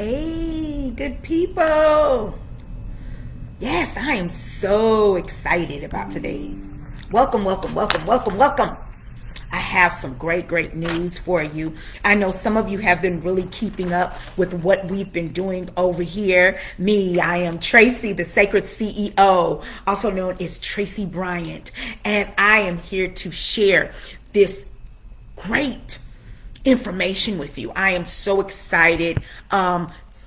Hey, good people. Yes, I am so excited about today. Welcome, welcome, welcome, welcome, welcome. I have some great news for you. I know some of you have been really keeping up with what we've been doing over here. I am Tracy, the Sacred CEO, also known as Tracy Bryant, and I am here to share this great information with you. I am so excited.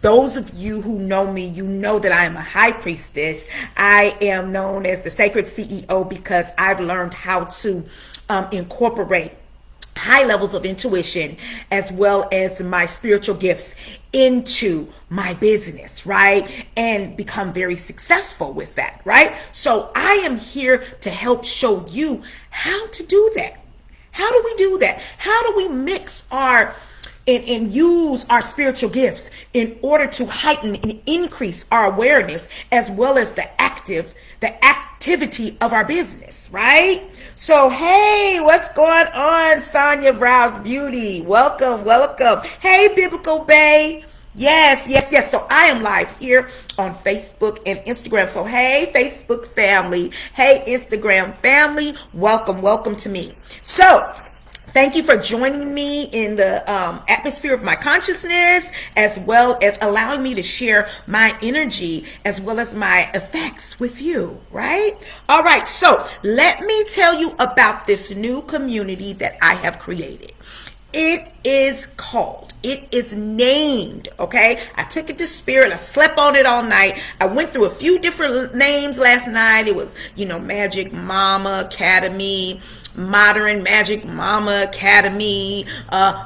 Those of you who know me, you know that I am a high priestess. I am known as the Sacred CEO because I've learned how to incorporate high levels of intuition as well as my spiritual gifts into my business, right? And become very successful with that, right? So I am here to help show you how to do that. How do we do that? How do we mix our and use our spiritual gifts in order to heighten and increase our awareness as well as the activity of our business, right? So, hey, what's going on, Sonia Browse Beauty? Welcome. Hey, Biblical Bay. Yes. So I am live here on Facebook and Instagram. So, hey, Facebook family. Hey, Instagram family. Welcome to me. So, thank you for joining me in the atmosphere of my consciousness, as well as allowing me to share my energy as well as my effects with you, right? All right, so let me tell you about this new community that I have created. It is named, okay? I took it to Spirit. I slept on it all night. I went through a few different names last night. It was, Magic Mama Academy, Modern Magic Mama Academy,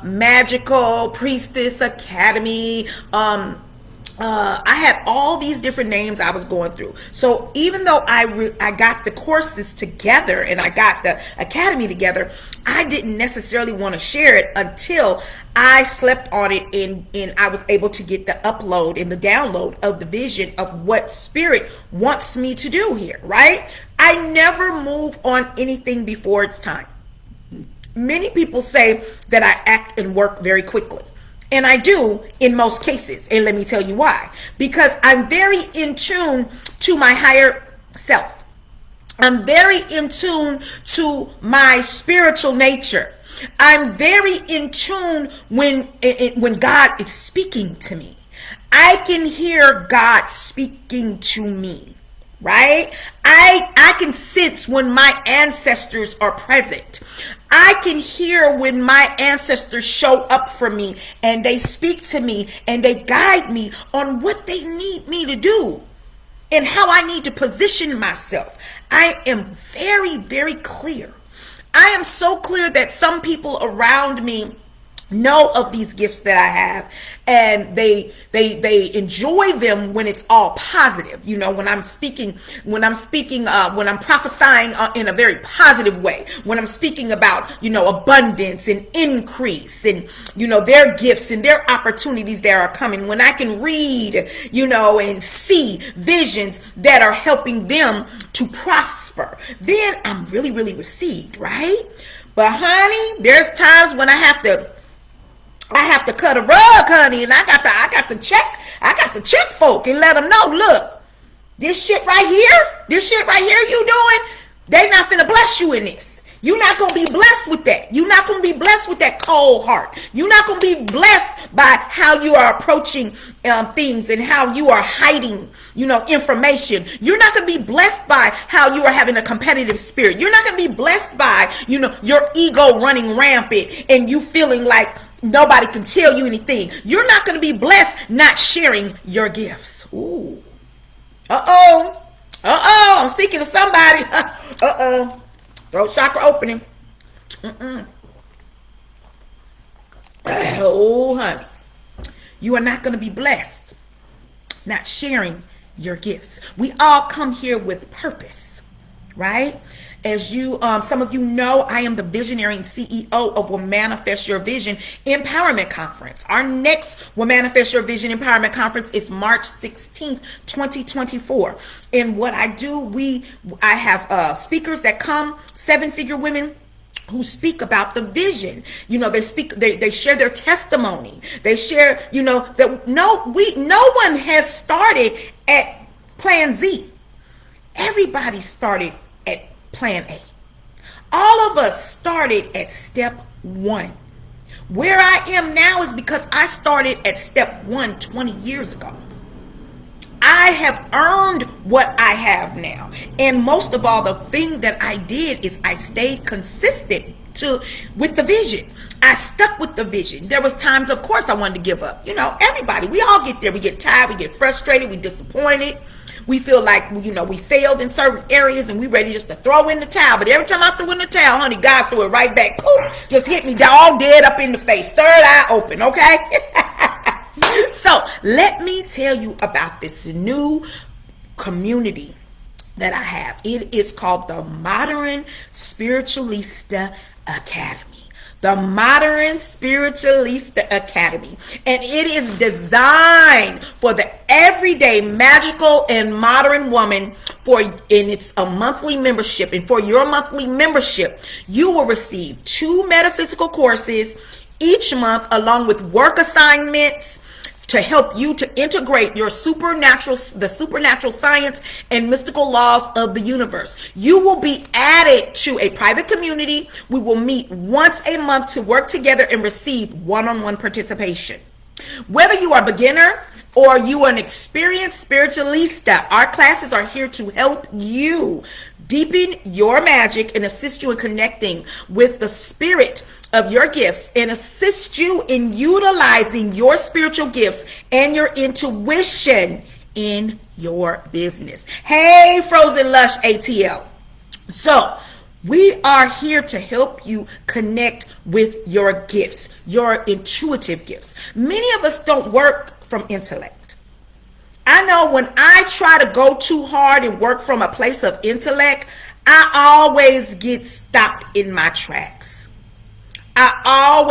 Magical Priestess Academy. I had all these different names I was going through. So even though I got the courses together and I got the academy together, I didn't necessarily want to share it until I slept on it and I was able to get the upload and the download of the vision of what Spirit wants me to do here, right? I never move on anything before it's time. Many people say that I act and work very quickly. And I do in most cases. And let me tell you why. Because I'm very in tune to my higher self. I'm very in tune to my spiritual nature. I'm very in tune when God is speaking to me. I can hear God speaking to me, right? I can sense when my ancestors are present. I can hear when my ancestors show up for me and they speak to me and they guide me on what they need me to do and how I need to position myself. I am very clear. I am so clear that some people around me know of these gifts that I have, and they enjoy them when it's all positive. When I'm speaking, when I'm prophesying in a very positive way, when I'm speaking about, abundance and increase and, their gifts and their opportunities that are coming, when I can read, and see visions that are helping them to prosper, then I'm really received, right? But honey, there's times when I have to cut a rug, honey, and I got to check folk and let them know, look, this shit right here you doing, they not finna bless you in this. You're not going to be blessed with that. You're not going to be blessed with that cold heart. You're not going to be blessed by how you are approaching things and how you are hiding, information. You're not going to be blessed by how you are having a competitive spirit. You're not going to be blessed by, your ego running rampant and you feeling like nobody can tell you anything. You're not going to be blessed not sharing your gifts. Ooh. Uh-oh. I'm speaking to somebody. Uh-oh. Throat chakra opening. Oh, honey. You are not going to be blessed not sharing your gifts. We all come here with purpose, right? As you, some of you know, I am the visionary and CEO of Will Manifest Your Vision Empowerment Conference. Our next Will Manifest Your Vision Empowerment Conference is March 16th, 2024. And what I do, I have speakers that come, 7-figure women who speak about the vision. They share their testimony. They share, that no one has started at plan Z. Everybody started at plan A. All of us started at step 1. Where I am now is because I started at step 1 20 years ago. I have earned what I have now. And most of all, the thing that I did is I stayed consistent with the vision. I stuck with the vision. There was times, of course, I wanted to give up. Everybody, we all get there. We get tired, we get frustrated, we disappointed. We feel like, we failed in certain areas and we ready just to throw in the towel. But every time I threw in the towel, honey, God threw it right back. Poof, just hit me all dead up in the face. Third eye open, okay? So let me tell you about this new community that I have. It is called the Modern Spiritualista Academy. The Modern Spiritualista Academy. And it is designed for the everyday magical and modern woman, and it's a monthly membership. And for your monthly membership, you will receive 2 metaphysical courses each month, along with work assignments to help you to integrate the supernatural science and mystical laws of the universe. You will be added to a private community. We will meet once a month to work together and receive one-on-one participation. Whether you are a beginner or you are an experienced spiritualista, our classes are here to help you deepen your magic and assist you in connecting with the spirit of your gifts and assist you in utilizing your spiritual gifts and your intuition in your business. Hey, Frozen Lush ATL. So we are here to help you connect with your gifts, your intuitive gifts. Many of us don't work from intellect. I know when I try to go too hard and work from a place of intellect, I always get stopped in my tracks. I'm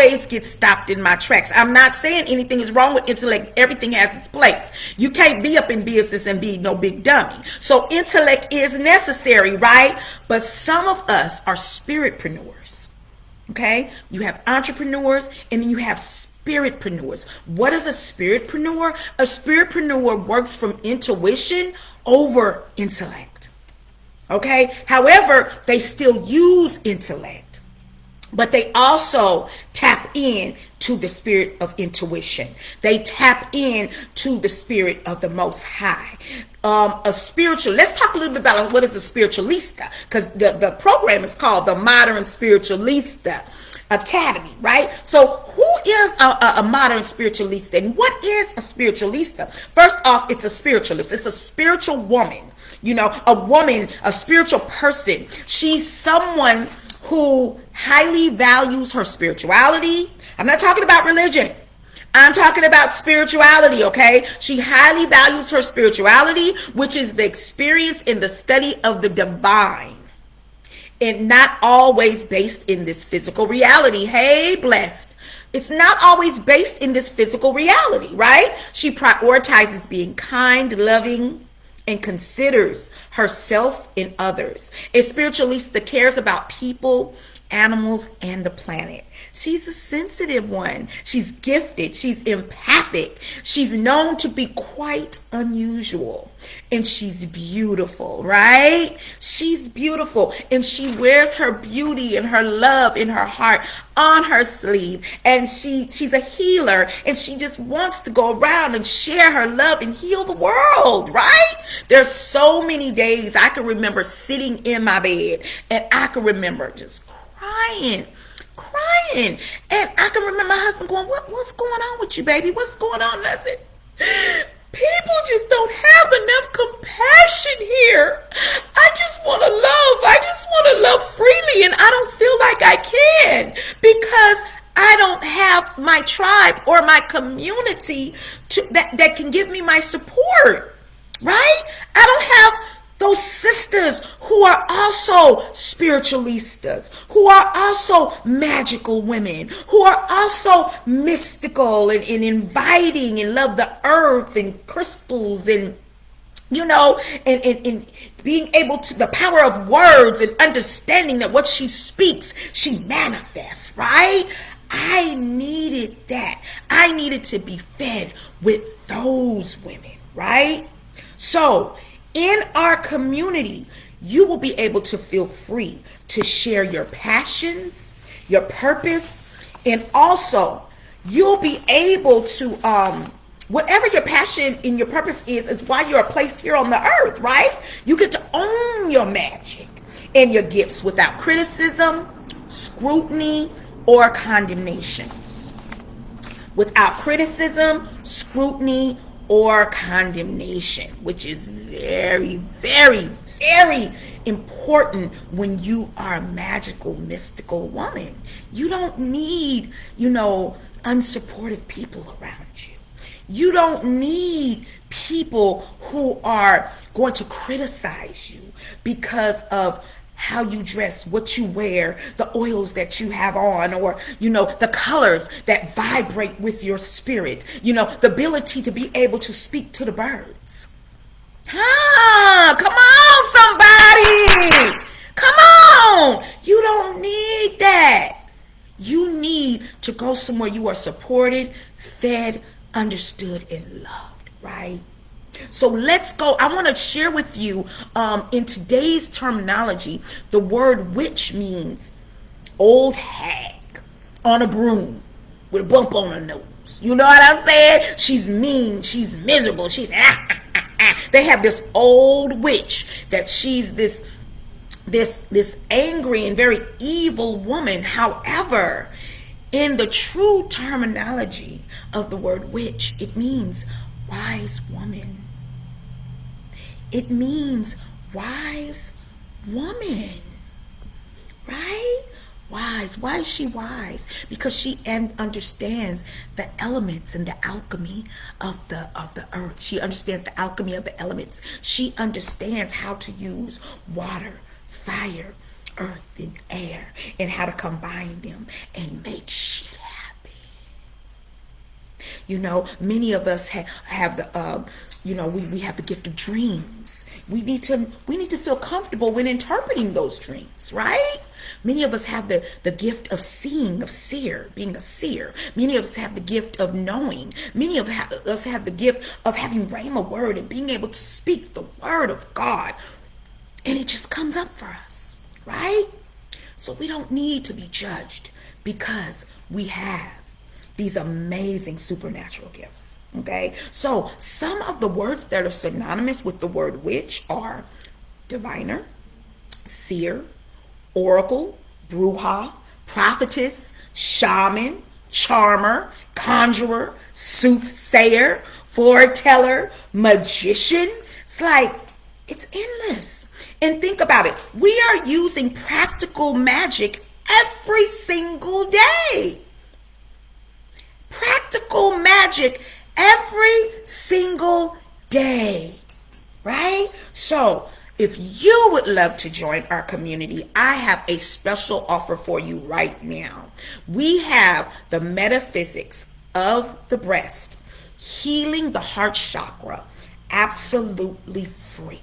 not saying anything is wrong with intellect. Everything has its place. You can't be up in business and be no big dummy. So intellect is necessary, right? But some of us are spiritpreneurs. Okay? You have entrepreneurs and then you have spiritpreneurs. What is a spiritpreneur? A spiritpreneur works from intuition over intellect. Okay? However, they still use intellect, but they also tap in to the spirit of intuition. They tap in to the spirit of the Most High. Let's talk a little bit about what is a spiritualista, because the program is called the Modern Spiritualista Academy, right? So who is a modern spiritualista, and what is a spiritualista? First off, it's a spiritualist. It's a spiritual woman, a spiritual person. She's someone who highly values her spirituality. I'm not talking about religion. I'm talking about spirituality, okay? She highly values her spirituality, which is the experience in the study of the divine, and not always based in this physical reality. Hey, blessed. It's not always based in this physical reality, right? She prioritizes being kind, loving, and considers herself and others. A spiritualista cares about people, animals, and the planet. She's a sensitive one. She's gifted. She's empathic. She's known to be quite unusual. And she's beautiful, right? She's beautiful. And she wears her beauty and her love in her heart on her sleeve. And she's a healer. And she just wants to go around and share her love and heal the world, right? There's so many days I can remember sitting in my bed and I can remember just crying. And I can remember my husband going, what's going on with you, baby? What's going on? And I said, people just don't have enough compassion here. I just want to love. I just want to love freely, and I don't feel like I can because I don't have my tribe or my community that can give me my support, right? I don't have those sisters who are also spiritualistas, who are also magical women, who are also mystical and inviting and love the earth and crystals and and being able to, the power of words and understanding that what she speaks, she manifests, right? I needed that. I needed to be fed with those women, right? So in our community, you will be able to feel free to share your passions, your purpose, and also you'll be able to, whatever your passion and your purpose is why you're placed here on the earth, right? You get to own your magic and your gifts without criticism, scrutiny, or condemnation. Without criticism, scrutiny, or condemnation, which is very, very, very important when you are a magical, mystical woman. You don't need, unsupportive people around you. You don't need people who are going to criticize you because of how you dress, what you wear, the oils that you have on, or, the colors that vibrate with your spirit, the ability to be able to speak to the birds. Come on, somebody. Come on. You don't need that. You need to go somewhere you are supported, fed, understood, and loved, right? So let's go. I want to share with you, in today's terminology, the word witch means old hag on a broom with a bump on her nose. You know what I said? She's mean. She's miserable. She's They have this old witch that she's this angry and very evil woman. However, in the true terminology of the word witch, it means wise woman. It means wise woman, right? Wise. Why is she wise? Because she understands the elements and the alchemy of the earth. She understands the alchemy of the elements. She understands how to use water, fire, earth, and air, and how to combine them and make shit happen. Many of us have the we have the gift of dreams. We need to feel comfortable when interpreting those dreams, right? Many of us have the gift of seeing, being a seer. Many of us have the gift of knowing. Many of us have the gift of having rhema word and being able to speak the word of God. And it just comes up for us, right? So we don't need to be judged because we have these amazing supernatural gifts. Okay, so some of the words that are synonymous with the word witch are diviner, seer, oracle, bruja, prophetess, shaman, charmer, conjurer, soothsayer, foreteller, magician. It's endless. And think about it. We are using practical magic every single day. Practical magic every single day, right? So if you would love to join our community, I have a special offer for you right now. We have the metaphysics of the breast, healing the heart chakra, absolutely free.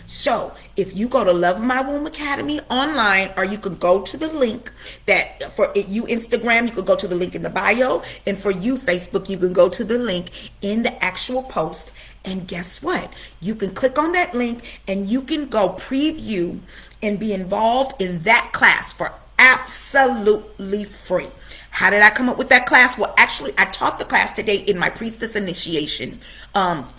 So if you go to Love My Womb Academy online, or you can go to the link that for you Instagram, you can go to the link in the bio, and for you Facebook, you can go to the link in the actual post. And guess what? You can click on that link and you can go preview and be involved in that class for absolutely free. How did I come up with that class? Well, actually, I taught the class today in my priestess initiation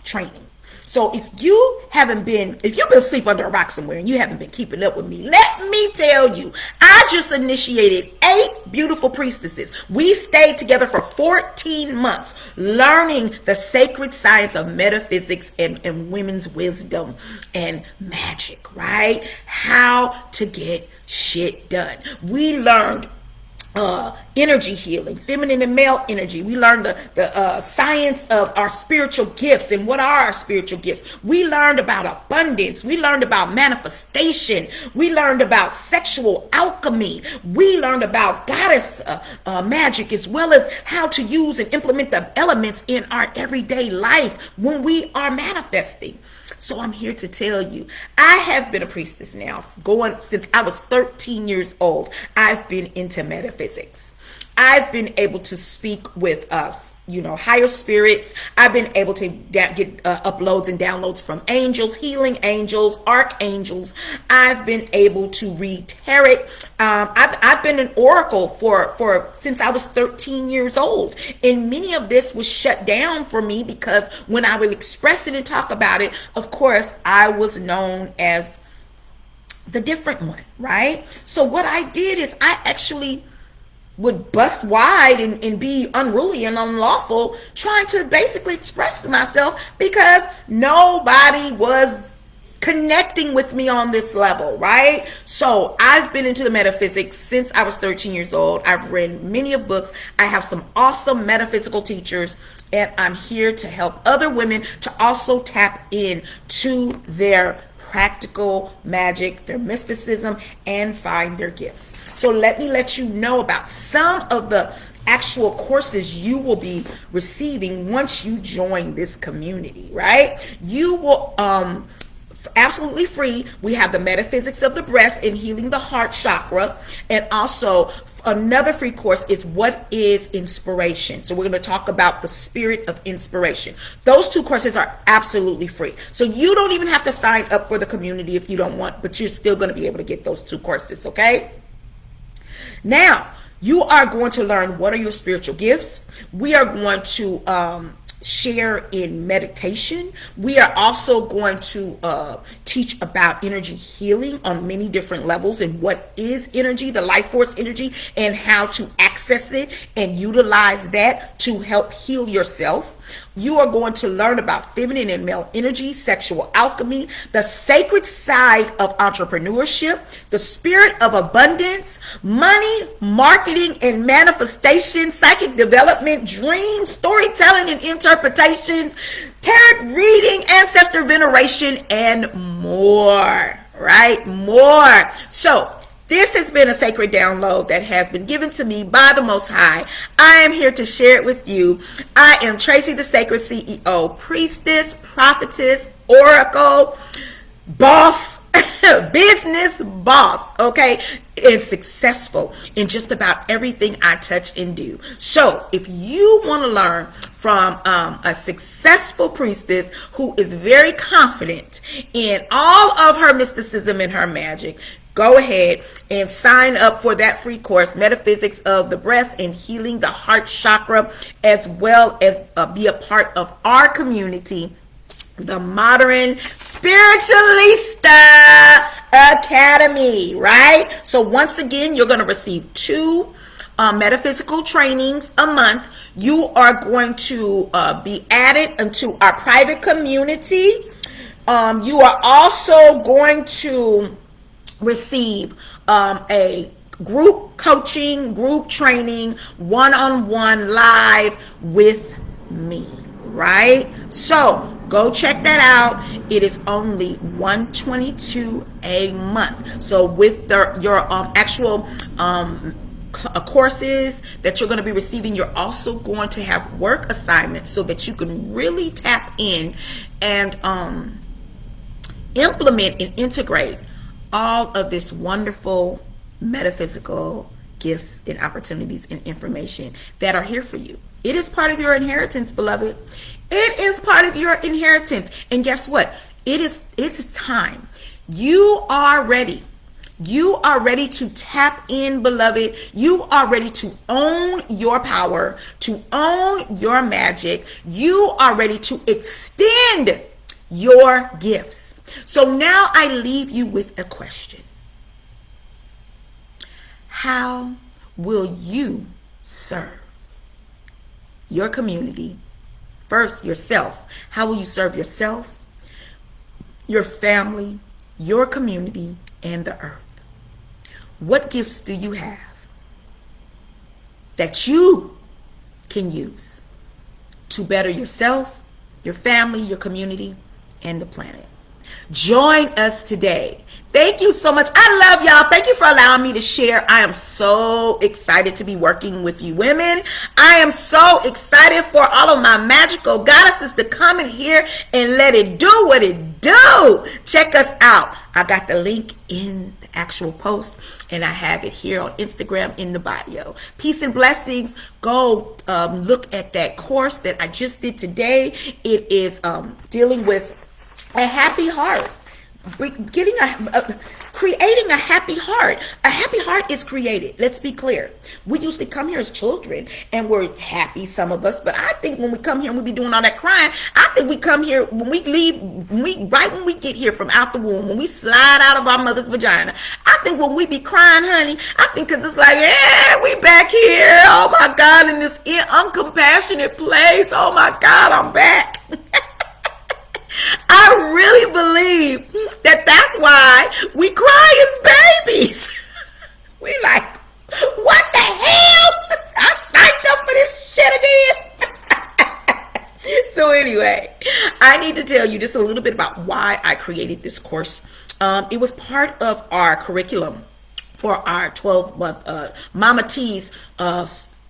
training. So if you've been asleep under a rock somewhere and you haven't been keeping up with me, let me tell you, I just initiated 8 beautiful priestesses. We stayed together for 14 months learning the sacred science of metaphysics and women's wisdom and magic, right? How to get shit done. We learned energy healing, feminine and male energy. We learned the science of our spiritual gifts and what are our spiritual gifts. We learned about abundance. We learned about manifestation. We learned about sexual alchemy. We learned about goddess magic, as well as how to use and implement the elements in our everyday life when we are manifesting. So I'm here to tell you, I have been a priestess now, going since I was 13 years old. I've been into metaphysics. I've been able to speak with higher spirits. I've been able to get uploads and downloads from angels, healing angels, archangels. I've been able to read tarot. I've been an oracle for since I was 13 years old, and many of this was shut down for me because when I would express it and talk about it, of course, I was known as the different one, right? So what I did is I actually would bust wide and be unruly and unlawful, trying to basically express myself because nobody was connecting with me on this level, right? So I've been into the metaphysics since I was 13 years old. I've read many of books. I have some awesome metaphysical teachers, and I'm here to help other women to also tap in to their practical magic, their mysticism, and find their gifts. So let me let you know about some of the actual courses you will be receiving once you join this community, right? You will absolutely free. We have the metaphysics of the breast and healing the heart chakra, and also another free course is what is inspiration. So we're going to talk about the spirit of inspiration. Those two courses are absolutely free. So you don't even have to sign up for the community if you don't want, but you're still going to be able to get those two courses, okay? Now, you are going to learn what are your spiritual gifts. We are going to share in meditation. We are also going to teach about energy healing on many different levels and what is energy, the life force energy, and how to access it and utilize that to help heal yourself. You are going to learn about feminine and male energy, sexual alchemy, the sacred side of entrepreneurship, the spirit of abundance, money, marketing and manifestation, psychic development, dreams, storytelling and interpretations, tarot reading, ancestor veneration, and more, right? More. So this has been a sacred download that has been given to me by the Most High. I am here to share it with you. I am Tracy, the Sacred CEO, priestess, prophetess, oracle, boss, business boss, okay, and successful in just about everything I touch and do. So if you want to learn from a successful priestess who is very confident in all of her mysticism and her magic, go ahead and sign up for that free course, Metaphysics of the Breast and Healing the Heart Chakra, as well as be a part of our community, the Modern Spiritualista Academy, right? So once again, you're going to receive 2 metaphysical trainings a month. You are going to be added into our private community. You are also going to receive a group coaching, group training, one-on-one live with me, right? So go check that out. It is only $122 a month. So with your actual courses that you're going to be receiving, you're also going to have work assignments so that you can really tap in and implement and integrate all of this wonderful metaphysical gifts and opportunities and information that are here for you. It is part of your inheritance, beloved. It is part of your inheritance. And guess what? It's time. You are ready. You are ready to tap in, beloved. You are ready to own your power, to own your magic. You are ready to extend your gifts. So now I leave you with a question. How will you serve your community? First, yourself. How will you serve yourself, your family, your community, and the earth? What gifts do you have that you can use to better yourself, your family, your community, and the planet? Join us today. Thank you so much. I love y'all. Thank you for allowing me to share. I am so excited to be working with you women. I am so excited for all of my magical goddesses to come in here and let it do what it do. Check us out. I got the link in the actual post, and I have it here on Instagram in the bio. Peace and blessings. Go look at that course that I just did today. It is dealing with a happy heart. Creating a happy heart. A happy heart is created. Let's be clear. We usually come here as children and we're happy, some of us, but I think when we come here and we be doing all that crying, I think we come here when we leave, right when we get here from out the womb, when we slide out of our mother's vagina, I think when we be crying, honey, I think because it's like, yeah, we back here. Oh my God, in this uncompassionate place. Oh my God, I'm back. I really believe that that's why we cry as babies. We like, what the hell? I signed up for this shit again. So anyway, I need to tell you just a little bit about why I created this course. It was part of our curriculum for our 12-month Mama T's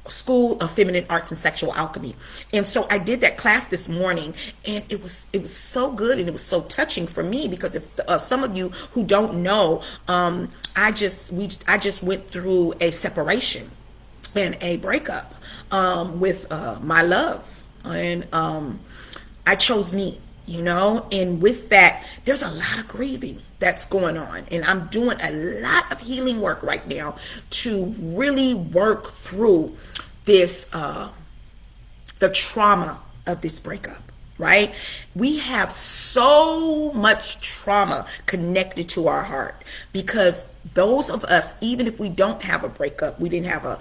School of Feminine Arts and Sexual Alchemy. And so I did that class this morning, and it was so good, and it was so touching for me, because if some of you who don't know, I just went through a separation and a breakup with my love, and I chose me, and with that, there's a lot of grieving that's going on, and I'm doing a lot of healing work right now to really work through this the trauma of this breakup, right? We have so much trauma connected to our heart, because those of us, even if we don't have a breakup, we didn't have a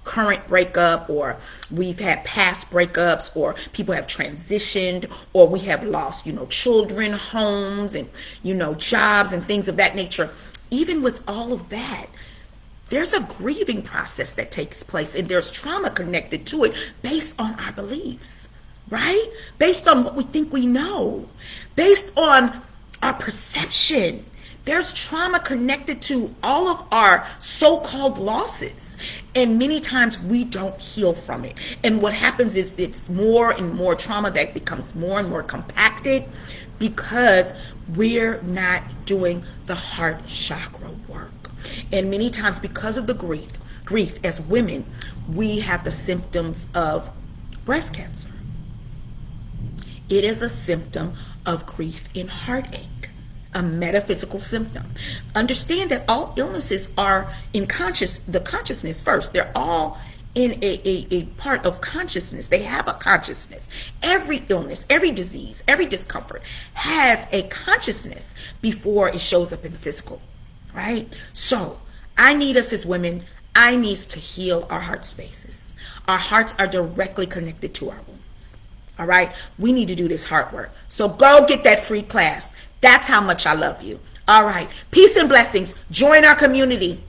current breakup, or we've had past breakups, or people have transitioned, or we have lost children, homes, and jobs and things of that nature. Even with all of that, there's a grieving process that takes place, and there's trauma connected to it based on our beliefs, right? Based on what we think we know, based on our perception. There's trauma connected to all of our so-called losses, and many times we don't heal from it. And what happens is it's more and more trauma that becomes more and more compacted, because we're not doing the heart chakra work. And many times, because of the grief as women, we have the symptoms of breast cancer. It is a symptom of grief and heartache, a metaphysical symptom. Understand that all illnesses are in the consciousness first. They're all in a part of consciousness. They have a consciousness. Every illness, every disease, every discomfort has a consciousness before it shows up in the physical. Right? So I need us as women, I need to heal our heart spaces. Our hearts are directly connected to our wombs. All right? We need to do this heart work. So go get that free class. That's how much I love you. All right. Peace and blessings. Join our community.